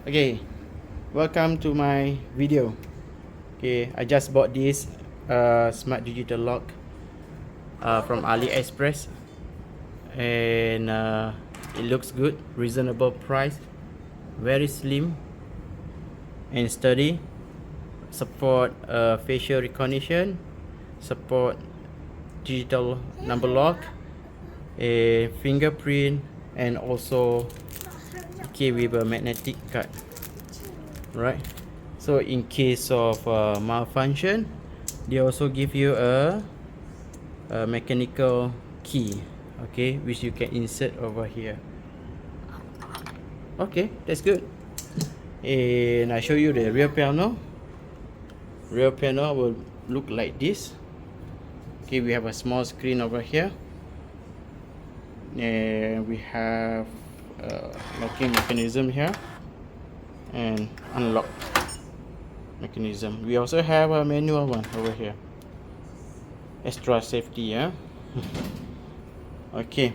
Okay, welcome to my video. Okay, I just bought this smart digital lock from AliExpress, and it looks good, reasonable price, very slim and sturdy, support facial recognition, support digital number lock, a fingerprint, and also okay with a magnetic card, right? So in case of malfunction, they also give you a mechanical key, okay, which you can insert over here. Okay, that's good. And I show you the rear panel. Rear panel will look like this. Okay, we have a small screen over here, and we have locking mechanism here and unlock mechanism. We also have a manual one over here, extra safety, yeah. Okay,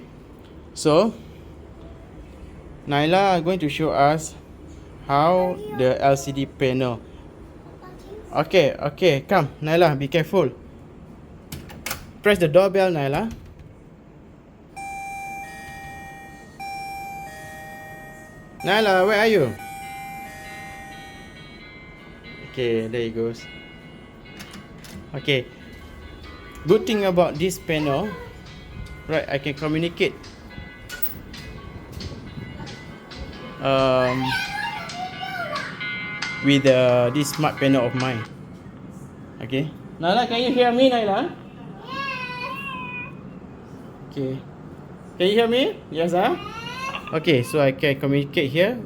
so Naila are going to show us how the LCD panel. Okay, come Naila, be careful. Press the doorbell, Naila. Naila, where are you? Okay, there he goes. Okay, good thing about this panel, right? I can communicate with this smart panel of mine. Okay, Naila, can you hear me, Naila? Okay, can you hear me? Yes, huh? Okay, so I can communicate here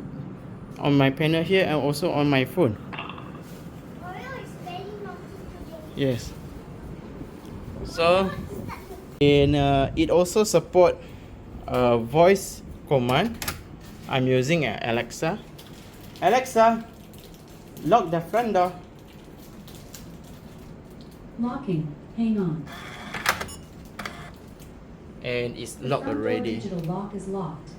on my panel here and also on my phone. Yes. So, and it also support voice command. I'm using Alexa. Alexa, lock the front door. Locking. Hang on. And it's locked already. Digital lock is locked.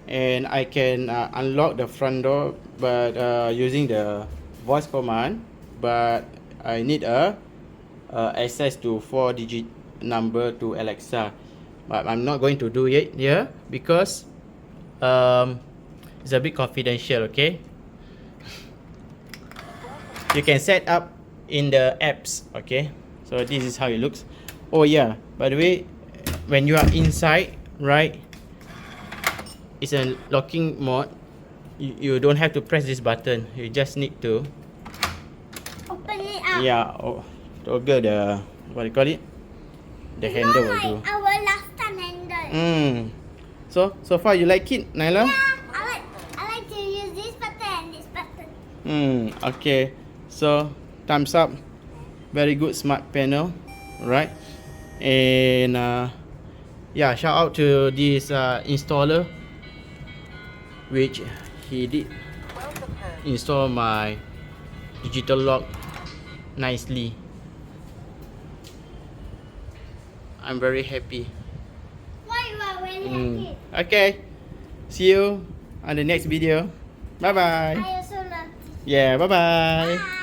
And I can unlock the front door, but using the voice command. But I need access to 4-digit number to Alexa. But I'm not going to do it here because it's a bit confidential. Okay. You can set up in the apps. Okay. So this is how it looks. Oh yeah. By the way, when you are inside, right? It's a locking mode. You don't have to press this button. You just need to open it up. Yeah, toggle the, what do you call it? The handle will do. Our last time handle. So far you like it, Naila? Yeah, I like to use this button and this button. Okay. So thumbs up. Very good smart panel, right? And yeah, shout out to this installer, which he did install my digital lock nicely. I'm very happy. Why you are very happy? Okay, see you on the next video. Bye bye. I also love this. Yeah, bye bye. Bye.